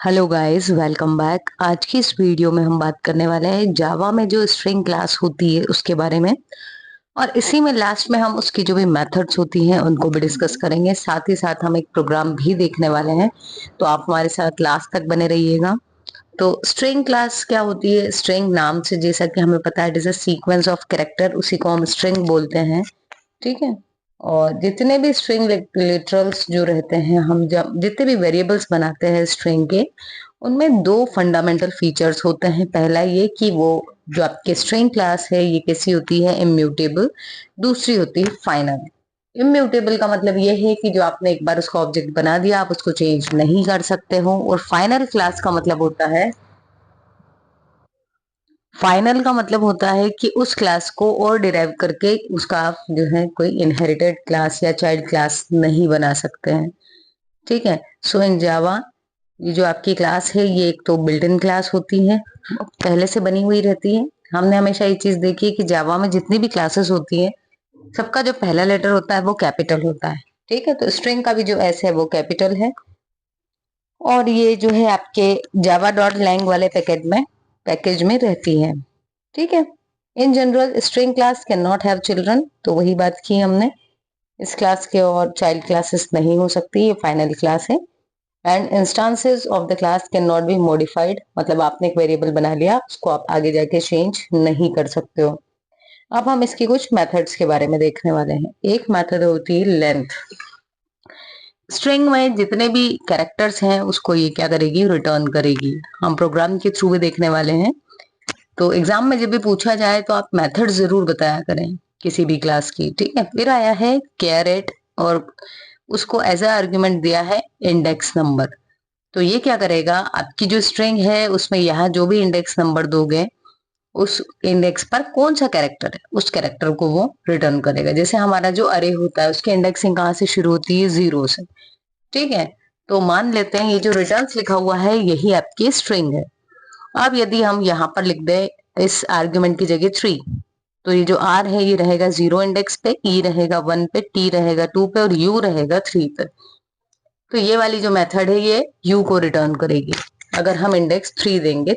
Hello guys, welcome back. आज की इस वीडियो में हम बात करने वाले हैं जावा में जो स्ट्रिंग क्लास होती है उसके बारे में। और इसी में लास्ट में हम उसकी जो भी मेथड्स होती हैं उनको भी डिस्कस करेंगे। साथ ही साथ हम एक प्रोग्राम भी देखने वाले हैं, तो आप हमारे साथ लास्ट तक बने रहिएगा। तो स्ट्रिंग क्लास क्या होती है? स्ट्रिंग नाम से जैसा कि हमें पता है, it is a sequence of character, उसी को हम स्ट्रिंग बोलते हैं। ठीक है। और जितने भी स्ट्रिंग लिटरल्स जो रहते हैं, हम जब जितने भी वेरिएबल्स बनाते हैं स्ट्रिंग के, उनमें दो फंडामेंटल फीचर्स होते हैं। पहला ये कि वो जो आपकी स्ट्रिंग क्लास है ये कैसी होती है, इम्यूटेबल। दूसरी होती है फाइनल। इम्यूटेबल का मतलब ये है कि जो आपने एक बार उसका ऑब्जेक्ट बना दिया, आप उसको चेंज नहीं कर सकते हो। और फाइनल क्लास का मतलब होता है, फाइनल का मतलब होता है कि उस क्लास को और डिराइव करके उसका आप जो है कोई इनहेरिटेड क्लास या चाइल्ड क्लास नहीं बना सकते हैं। ठीक है। सो इन जावा ये जो आपकी क्लास है ये एक तो बिल्ट इन क्लास होती है, पहले से बनी हुई रहती है। हमने हमेशा ये चीज देखी है कि जावा में जितनी भी क्लासेस होती है, सबका जो पहला लेटर होता है वो कैपिटल होता है। ठीक है। तो स्ट्रिंग का भी जो एस है वो कैपिटल है। और ये जो है आपके जावा डॉट लैंग वाले पैकेज में रहती है। ठीक है। In general string class can not have children, तो वही बात की हमने, इस क्लास के और चाइल्ड क्लासेस नहीं हो सकती, ये फाइनल क्लास है। And instances of the class can not be modified, मतलब आपने एक वेरिएबल बना लिया, उसको आप आगे जाके चेंज नहीं कर सकते हो। अब हम इसकी कुछ मेथड्स के बारे में देखने वाले हैं। एक मेथड होती है लेंथ। स्ट्रिंग में जितने भी कैरेक्टर्स हैं उसको ये क्या करेगी, रिटर्न करेगी। हम प्रोग्राम के थ्रू भी देखने वाले हैं। तो एग्जाम में जब भी पूछा जाए तो आप मेथड जरूर बताया करें किसी भी क्लास की। ठीक है। फिर आया है कैरेट, और उसको एज अ आर्ग्यूमेंट दिया है इंडेक्स नंबर। तो ये क्या करेगा, आपकी जो स्ट्रिंग है उसमें यहाँ जो भी इंडेक्स नंबर दोगे, उस इंडेक्स पर कौन सा कैरेक्टर है उस कैरेक्टर को वो रिटर्न करेगा। जैसे हमारा जो अरे होता है उसकी इंडेक्सिंग कहाँ से शुरू होती है, 0 से। ठीक है। तो मान लेते हैं ये जो रिटर्न्स लिखा हुआ है यही आपकी स्ट्रिंग है। अब यदि हम यहाँ पर लिख दें इस आर्ग्यूमेंट की जगह 3, तो ये जो आर है ये रहेगा 0 इंडेक्स पे, ई रहेगा 1 पे, टी रहेगा 2 पे और यू रहेगा 3 पे। तो ये वाली जो मेथड है ये यू को रिटर्न करेगी अगर हम इंडेक्स 3 देंगे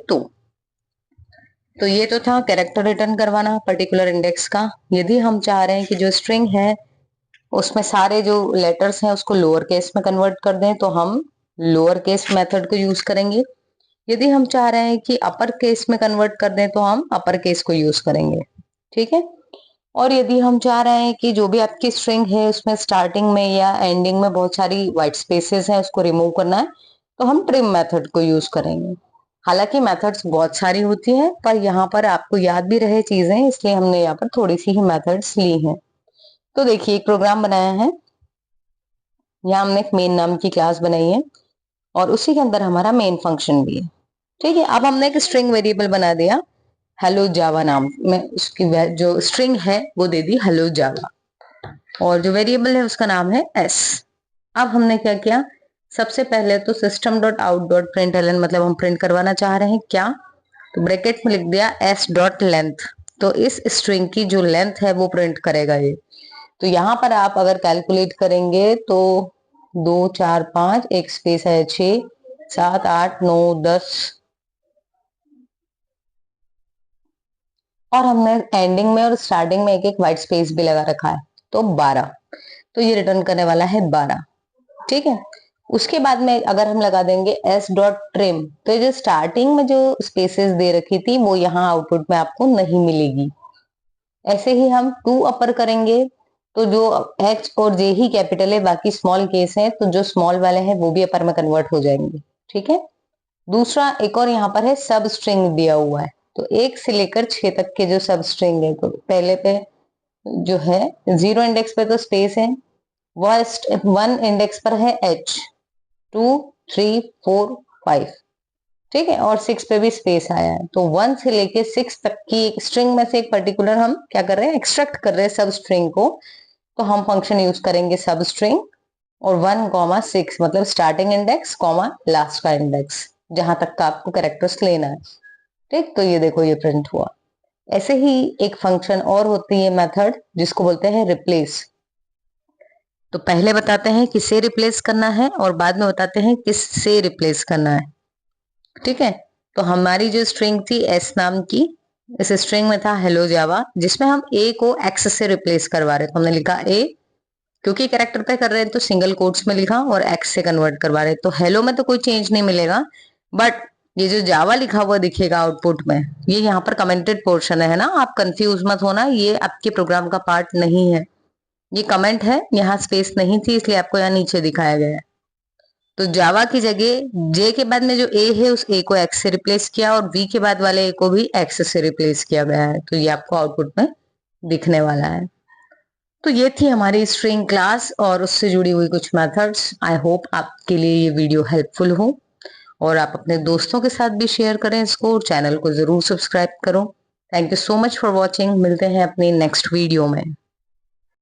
तो ये तो था कैरेक्टर रिटर्न करवाना पर्टिकुलर इंडेक्स का। यदि हम चाह रहे हैं कि जो स्ट्रिंग है उसमें सारे जो लेटर्स हैं उसको लोअर केस में कन्वर्ट कर दें, तो हम लोअर केस मेथड को यूज करेंगे। यदि हम चाह रहे हैं कि अपर केस में कन्वर्ट कर दें तो हम अपर केस को यूज करेंगे। ठीक है। और यदि हम चाह रहे हैं कि जो भी आपकी स्ट्रिंग है उसमें स्टार्टिंग में या एंडिंग में बहुत सारी व्हाइट स्पेसेस हैं उसको रिमूव करना है, तो हम ट्रिम मेथड को यूज करेंगे। हालांकि मेथड्स बहुत सारी होती हैं, पर यहाँ पर आपको याद भी रहे चीजें, इसलिए हमने यहाँ पर थोड़ी सी ही मेथड्स ली हैं। तो देखिए एक प्रोग्राम बनाया है, यहाँ हमने एक मेन नाम की क्लास बनाई है और उसी के अंदर हमारा मेन फंक्शन भी है। ठीक है। अब हमने एक स्ट्रिंग वेरिएबल बना दिया हेलो जावा नाम में, उसकी जो स्ट्रिंग है वो दे दी हेलो जावा, और जो वेरिएबल है उसका नाम है एस। अब हमने क्या किया, सबसे पहले तो system dot out dot println, मतलब हम प्रिंट करवाना चाह रहे हैं क्या, तो ब्रैकेट में लिख दिया एस डॉट लेंथ। तो इस स्ट्रिंग की जो लेंथ है वो प्रिंट करेगा ये। तो यहाँ पर आप अगर कैलकुलेट करेंगे तो 2 4 5, एक स्पेस है 6 7 8 9 10, और हमने एंडिंग में और स्टार्टिंग में एक एक व्हाइट स्पेस भी लगा रखा है, तो 12। तो ये रिटर्न करने वाला है 12। ठीक है। उसके बाद में अगर हम लगा देंगे एस डॉट ट्रिम, तो ये जो स्टार्टिंग में जो स्पेसेस दे रखी थी वो यहाँ आउटपुट में आपको नहीं मिलेगी। ऐसे ही हम 2 अपर करेंगे, तो जो एच और जे ही कैपिटल है, बाकी स्मॉल केस है, तो जो स्मॉल वाले हैं वो भी अपर में कन्वर्ट हो जाएंगे। ठीक है। दूसरा एक और यहाँ पर है सब स्ट्रिंग दिया हुआ है, तो 1 से लेकर 6 तक के जो सब स्ट्रिंग है, तो पहले पे जो है 0 इंडेक्स पे तो स्पेस है, 1 इंडेक्स पर है एच, 2 3 4 5। ठीक है। और 6 पे भी स्पेस आया है, तो 1 से लेके 6 तक की स्ट्रिंग में से एक पर्टिकुलर हम क्या कर रहे हैं, एक्सट्रैक्ट कर रहे हैं सब स्ट्रिंग को। तो हम फंक्शन यूज करेंगे सब स्ट्रिंग, और 1 6 मतलब स्टार्टिंग इंडेक्स कॉमा लास्ट का इंडेक्स, जहां तक का आपको कैरेक्टर्स लेना है। ठीक। तो ये देखो ये प्रिंट हुआ। ऐसे ही एक फंक्शन और होती है मेथड जिसको बोलते हैं रिप्लेस। तो पहले बताते हैं किसे रिप्लेस करना है और बाद में बताते हैं किससे रिप्लेस करना है। ठीक है, तो हमारी जो स्ट्रिंग थी एस नाम की, इस स्ट्रिंग में था हेलो जावा, जिसमें हम ए को एक्स से रिप्लेस करवा रहे थे। हमने लिखा ए, क्योंकि कैरेक्टर पे कर रहे हैं तो सिंगल कोट्स में लिखा, और एक्स से कन्वर्ट करवा रहे हैं, तो हेलो में तो कोई चेंज नहीं मिलेगा, बट ये जो जावा लिखा हुआ दिखेगा आउटपुट में, ये यहाँ पर कमेंटेड पोर्शन है ना, आप कंफ्यूज मत होना, ये आपके प्रोग्राम का पार्ट नहीं है, ये कमेंट है, यहाँ स्पेस नहीं थी इसलिए आपको यहाँ नीचे दिखाया गया है। तो जावा की जगह जे के बाद में जो ए है उस ए को एक्स से रिप्लेस किया, और वी के बाद वाले ए को भी एक्स से रिप्लेस किया गया है, तो ये आपको आउटपुट में दिखने वाला है। तो ये थी हमारी स्ट्रिंग क्लास और उससे जुड़ी हुई कुछ मेथड्स। आई होप आपके लिए ये वीडियो हेल्पफुल हो, और आप अपने दोस्तों के साथ भी शेयर करें इसको, और चैनल को जरूर सब्सक्राइब करो। Thank you so much for watching. मिलते हैं अपनी नेक्स्ट वीडियो में।